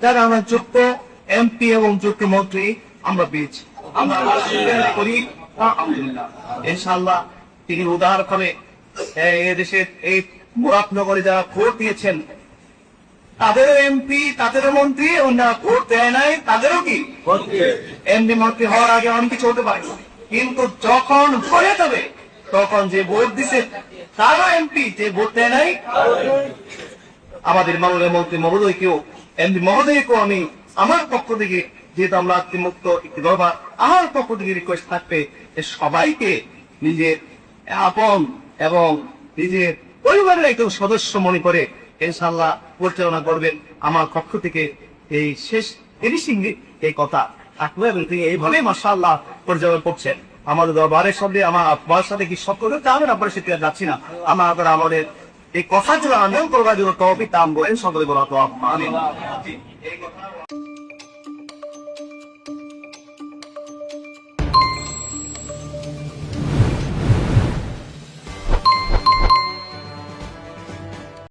যারা আমরা যোগ্য এমপি এবং যোগ্য মন্ত্রী আমরা পেয়েছি, আমরা করি আলহামদুলিল্লাহ। ইনশাআল্লাহ তিনি উদার করে এদেশের এই মুরাদনগরে যারা ভোট দিয়েছেন তাদেরও এমপি, তাদেরও মন্ত্রী, ওনারা ভোট দেয় নাই তাদেরও কি এমপি মন্ত্রী হওয়ার আগে অনেক কিছু হতে পারে, কিন্তু যখন হয়ে যাবে তখন যে ভোট দিছে তারও এমপি, যে ভোট দেয় নাই আমাদের মাননীয় মন্ত্রী মহোদয়কেও, এমপি মহোদয়কেও আমি আমার পক্ষ থেকে, যেহেতু আমরা মুক্ত একটি দরবার, আমার পক্ষ থেকে রিকোয়েস্ট থাকবে যে সবাইকে নিজের আপন এবং নিজের পরিবারের একজন সদস্য মনে করে ইনশাআল্লাহ পরিচালনা করবেন। আমার পক্ষ থেকে এই শেষ ফিনিশিং এই কথা থাকবে এবং তিনি এইভাবে মাশাআল্লাহ পরিচালনা করছেন। আমাদের দরবারের সাথে আমার আপনার সাথে কি সব করতে হবে না, পরে সেটা যাচ্ছি না, আমরা আমাদের এই কথাগুলো আন্দোলন করবার জন্য তৌফিক দান করেন সকলে বলা তো আমিন।